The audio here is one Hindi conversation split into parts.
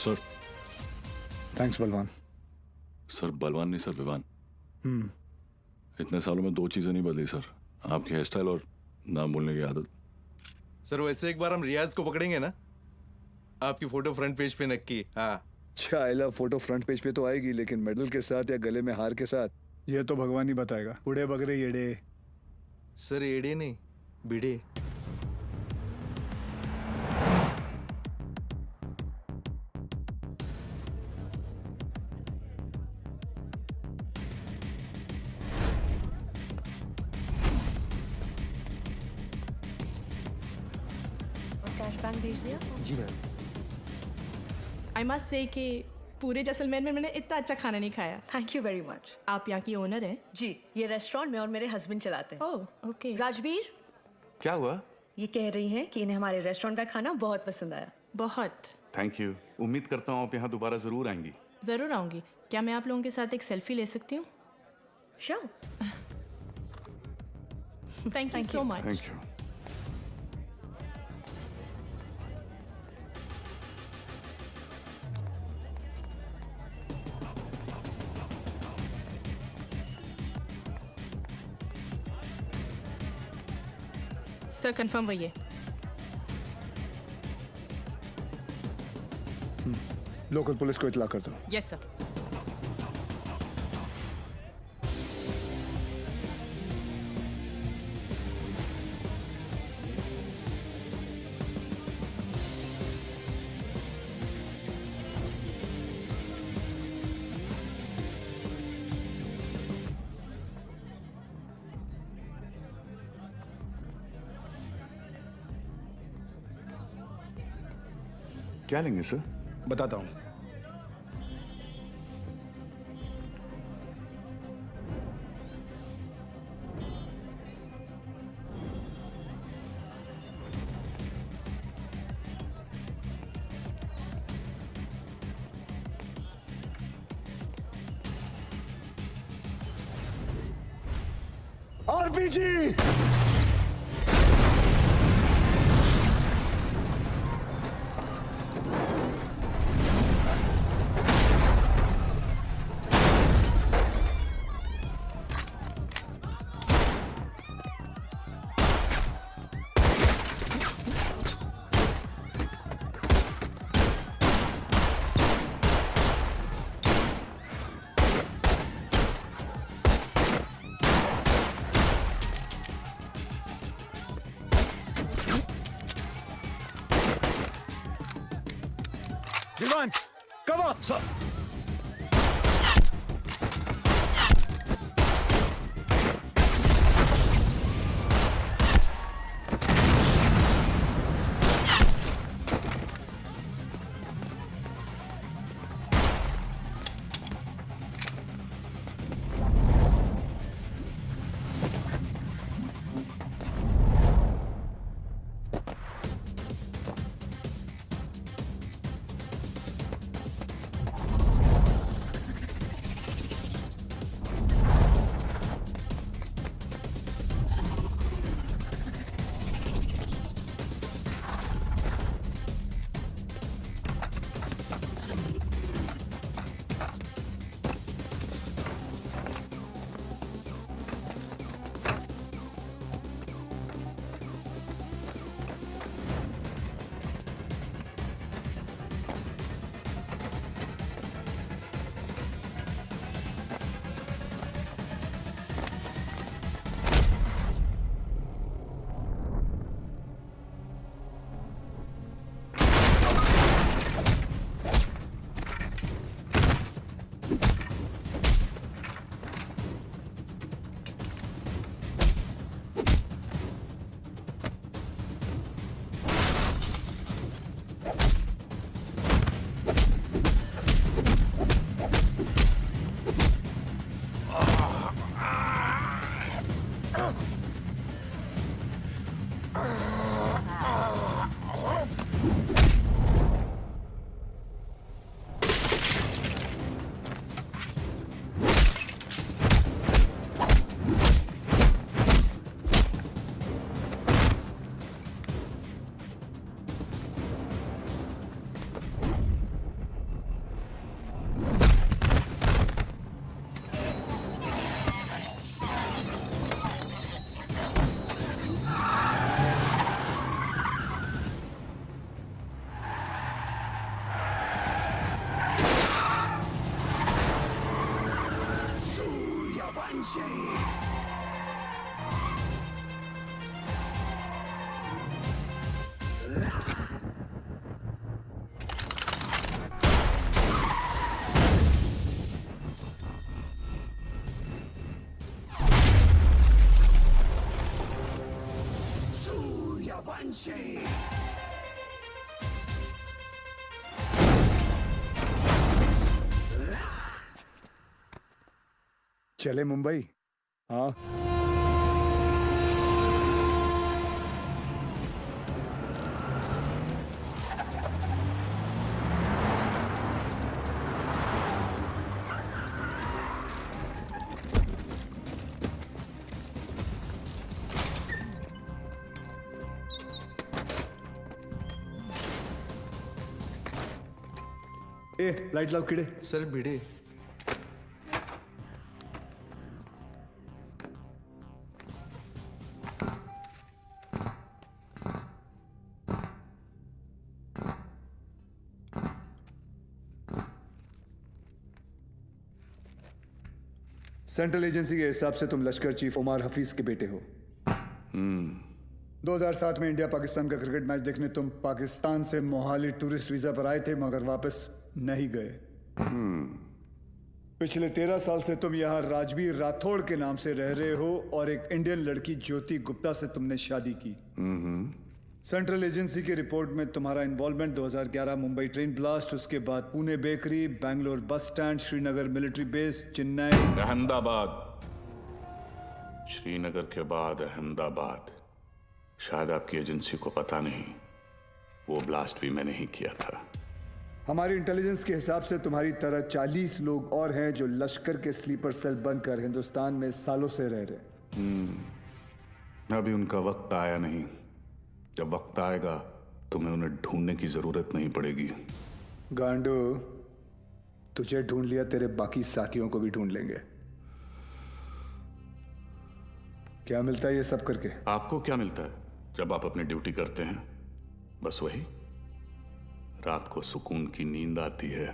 सर। थैंक्स बलवान। सर बलवान नहीं सर, विवान। इतने सालों में 2 चीजें नहीं बदली सर, आपकी हेयर स्टाइल और नाम बोलने की आदत। सर वैसे एक बार हम रियाज को पकड़ेंगे ना, आपकी फोटो फ्रंट पेज पे नक्की। हाँ चाइला फोटो फ्रंट पेज पे तो आएगी, लेकिन मेडल के साथ या गले में हार के साथ ये तो भगवान ही बताएगा। उड़े बगरे येड़े। सर, एड़े नहीं बिड़े। कैश बैंक भेज दिया? जी मैम। आई मस्ट से कि पूरे जैसलमेर में मैंने इतना अच्छा खाना नहीं खाया। Thank you very much. आप यहाँ की ओनर हैं? जी, ये रेस्टोरेंट में और मेरे हस्बैंड चलाते हैं। Oh okay. राजवीर, क्या हुआ? ये कह रही हैं कि इन्हें हमारे रेस्टोरेंट का खाना बहुत पसंद आया। बहुत। Thank you. उम्मीद करता हूँ आप यहाँ दोबारा जरूर आएंगी। ज़रूर आऊँगी। क्या मैं आप लोगों के साथ एक सेल्फी ले सकती हूँ? Sure. Thank you so much. Thank you. Sir confirm वही है। लोकल पुलिस को इतला कर दो। Yes sir. क्या लेंगे सर? बताता हूँ। आरपीजी। Divan, cover! Sir. चले मुंबई। हाँ, ए लाइट लाओ कीड़े। सर भिड़े। सेंट्रल एजेंसी के हिसाब से तुम लश्कर चीफ उमर हफीज के बेटे हो। 2007 में इंडिया पाकिस्तान का क्रिकेट मैच देखने तुम पाकिस्तान से मोहाली टूरिस्ट वीजा पर आए थे, मगर वापस नहीं गए। पिछले 13 साल से तुम यहाँ राजवीर राठौड़ के नाम से रह रहे हो और एक इंडियन लड़की ज्योति गुप्ता से तुमने शादी की। सेंट्रल एजेंसी की रिपोर्ट में तुम्हारा इन्वॉल्वमेंट 2011 मुंबई ट्रेन ब्लास्ट, उसके बाद Pune bakery, Bangalore bus stand, Srinagar military base, Chennai, Ahmedabad, Srinagar के बाद अहमदाबाद। शायद आपकी एजेंसी को पता नहीं, वो ब्लास्ट भी मैंने ही किया था। हमारी इंटेलिजेंस के हिसाब से तुम्हारी तरह 40 लोग और हैं जो लश्कर के स्लीपर सेल बनकर हिंदुस्तान में सालों से रह रहे। अभी उनका वक्त आया नहीं। जब वक्त आएगा तुम्हें उन्हें ढूंढने की जरूरत नहीं पड़ेगी। गांडू, तुझे ढूंढ लिया, तेरे बाकी साथियों को भी ढूंढ लेंगे। क्या मिलता है ये सब करके? आपको क्या मिलता है जब आप अपनी ड्यूटी करते हैं? बस वही, रात को सुकून की नींद आती है,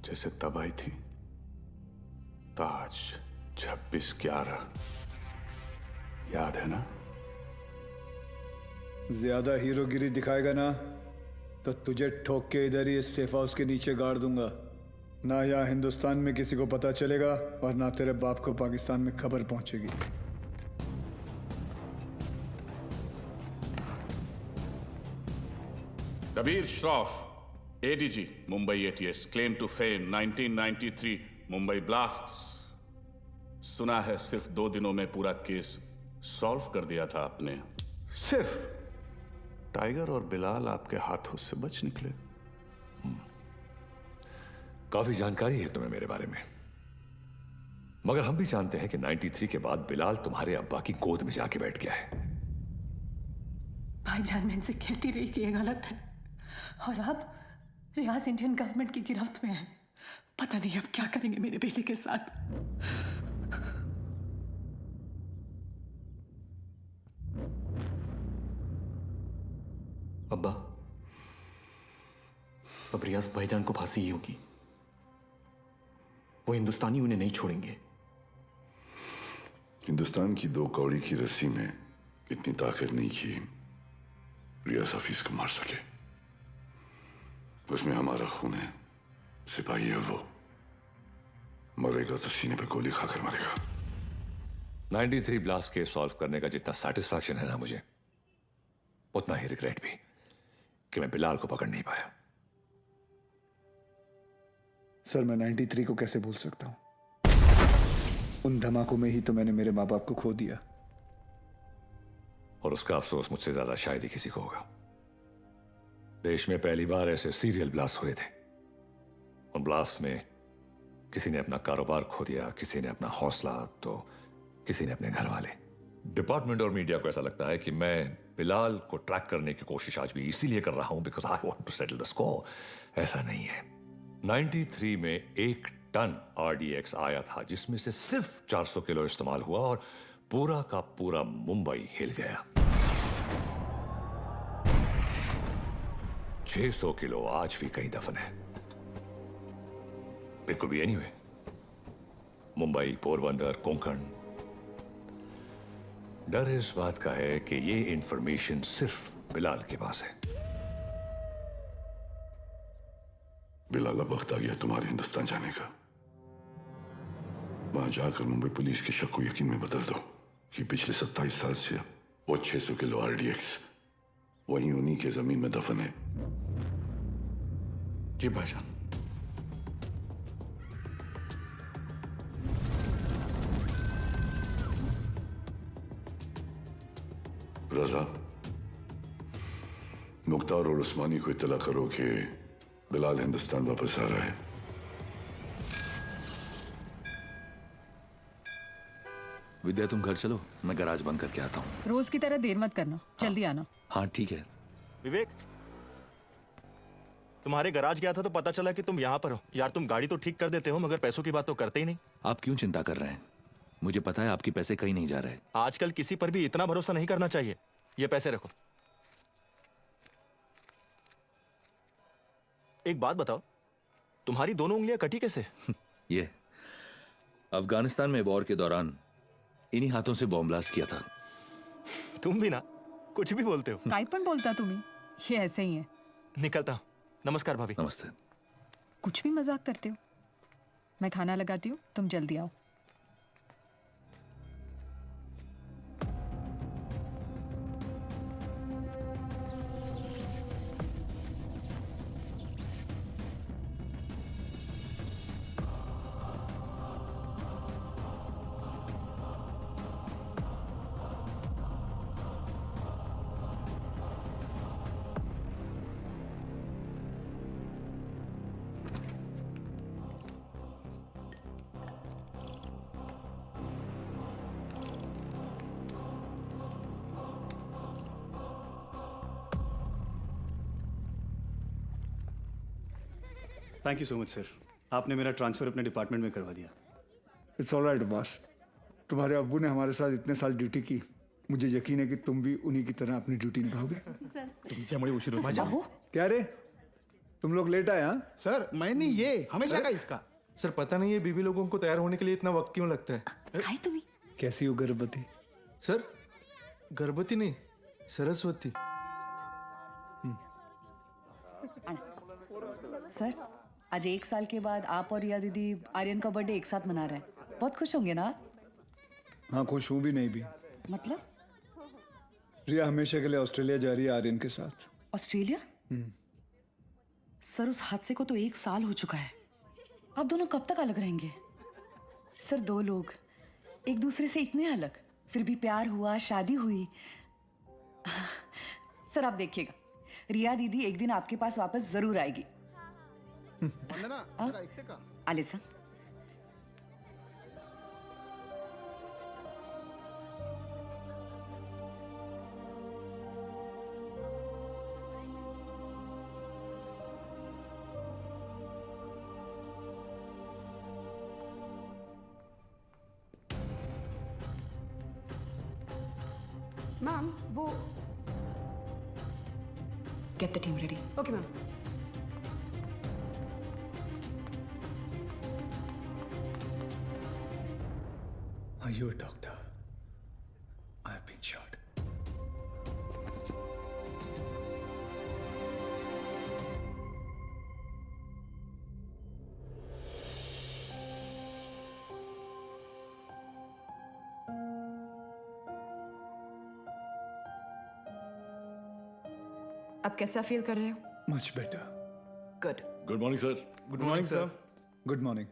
जैसे तब आई थी। ताज 26/11 याद है ना? ज्यादा हीरोगिरी दिखाएगा ना तो तुझे ठोक के इधर ही इस सेफ हाउस के नीचे गाड़ दूंगा। ना यहाँ हिंदुस्तान में किसी को पता चलेगा और ना तेरे बाप को पाकिस्तान में खबर पहुंचेगी। Dabir Shroff, ADG, Mumbai ATS, claim to fame 1993 Mumbai blasts. सुना है सिर्फ 2 दिनों में पूरा केस सॉल्व कर दिया था आपने। सिर्फ टाइगर और बिलाल आपके हाथों से बच निकले। काफी जानकारी है तुम्हें मेरे बारे में, मगर हम भी जानते हैं कि 93 के बाद बिलाल तुम्हारे अब्बा की गोद में जाके बैठ गया है। भाईजान मैं इनसे कहती रही कि ये गलत है और अब रियाज इंडियन गवर्नमेंट की गिरफ्त में है। पता नहीं अब क्या करेंगे मेरे बेटे के साथ। अब्बा, अब रियाज भाईजान को फांसी ही होगी। वो हिंदुस्तानी उन्हें नहीं छोड़ेंगे। हिंदुस्तान की 2 कौड़ी की रस्सी में इतनी ताकत नहीं कि रियाज हफीज को मार सके। उसमें हमारा खून है, सिपाही है वो। मरेगा तो सीने पे गोली खाकर मरेगा। 93 ब्लास्ट केस सॉल्व करने का जितना सेटिस्फैक्शन है ना मुझे, उतना ही रिग्रेट भी कि मैं बिलाल को पकड़ नहीं पाया। सर, मैं 93 को कैसे भूल सकता हूं? उन धमाकों में ही तो मैंने मेरे माँ बाप को खो दिया। और उसका अफसोस मुझसे ज्यादा शायद ही किसी को होगा। देश में पहली बार ऐसे सीरियल ब्लास्ट हुए थे। उन ब्लास्ट में किसी ने अपना कारोबार खो दिया, किसी ने अपना हौसला, तो किसी ने अपने घर वाले। डिपार्टमेंट और मीडिया को ऐसा लगता है कि मैं बिलाल को ट्रैक करने की कोशिश आज भी इसीलिए कर रहा हूं because I want to settle the score. ऐसा नहीं है। 93 में 1 टन RDX आया था, जिसमें से सिर्फ 400 किलो इस्तेमाल हुआ और पूरा का पूरा मुंबई हिल गया। 600 किलो आज भी कहीं दफन है। It could be anyway, Mumbai, Porbandar, Konkan. डर इस बात का है कि ये इंफॉर्मेशन सिर्फ बिलाल के पास है। बिलाल, अब वक्त आ गया तुम्हारे हिंदुस्तान जाने का। वहां जाकर मुंबई पुलिस के शक को यकीन में बदल दो कि पिछले 27 साल से वो 600 किलो RDX वहीं उन्हीं के जमीन में दफन है। जी भाईजान। रजा, मुख्तार और उस्मानी को इत्तला करो कि बिलाल हिंदुस्तान वापस आ रहा है। विद्या तुम घर चलो, मैं गैराज बंद करके आता हूँ। रोज की तरह देर मत करना, जल्दी आना। हाँ ठीक है। विवेक, तुम्हारे गैराज गया था तो पता चला कि तुम यहाँ पर हो। यार तुम गाड़ी तो ठीक कर देते हो मगर पैसों की बात तो करते ही नहीं। आप क्यों चिंता कर रहे हैं? मुझे पता है आपके पैसे कहीं नहीं जा रहे। आजकल किसी पर भी इतना भरोसा नहीं करना चाहिए। ये पैसे रखो। एक बात बताओ, तुम्हारी दोनों उंगलियां कटी कैसे? ये अफगानिस्तान में वॉर के दौरान इन्हीं हाथों से बॉम्ब ब्लास्ट किया था। तुम भी ना कुछ भी बोलते हो। काय पण बोलता तुम्ही? ये ऐसे ही है। निकलता हूं। नमस्कार भाभी। नमस्ते। कुछ भी मजाक करते हो। मैं खाना लगाती हूँ, तुम जल्दी आओ। Thank you so much sir, आपने मेरा ट्रांसफ़र अपने डिपार्टमेंट में करवा दिया। It's all right boss. तुम्हारे अब्बू ने हमारे साथ इतने साल ड्यूटी की, मुझे यकीन है कि तुम भी उन्हीं की तरह अपनी ड्यूटी निभाओगे। तुमच्यामुळे उशीर होतो। क्या रे, तुम लोग लेट आए? हाँ सर मैंने ये हमेशा का इसका। सर पता नहीं है बीबी लोगों को तैयार होने के लिए इतना वक्त क्यों लगता है? काय तुम्ही? कैसी हो गर्भवती? सर गर्भवती नहीं, सरस्वती। सर, आज 1 साल के बाद आप और रिया दीदी आर्यन का बर्थडे एक साथ मना रहे हैं। बहुत खुश होंगे ना? हाँ खुश हूँ भी नहीं भी। मतलब? रिया हमेशा के लिए ऑस्ट्रेलिया जा रही है आर्यन के साथ। ऑस्ट्रेलिया? सर उस हादसे को तो 1 साल हो चुका है। आप दोनों कब तक अलग रहेंगे? सर 2 लोग एक दूसरे से इतने अलग, फिर भी प्यार हुआ, शादी हुई। सर आप देखिएगा, रिया दीदी एक दिन आपके पास वापस जरूर आएगी। आले सर। मैम वो get the team ready. Okay ma'am. Are you a doctor? I have been shot. अब कैसा फील कर रहे हो? Much better. Good. Good morning sir. Good morning sir. Good morning.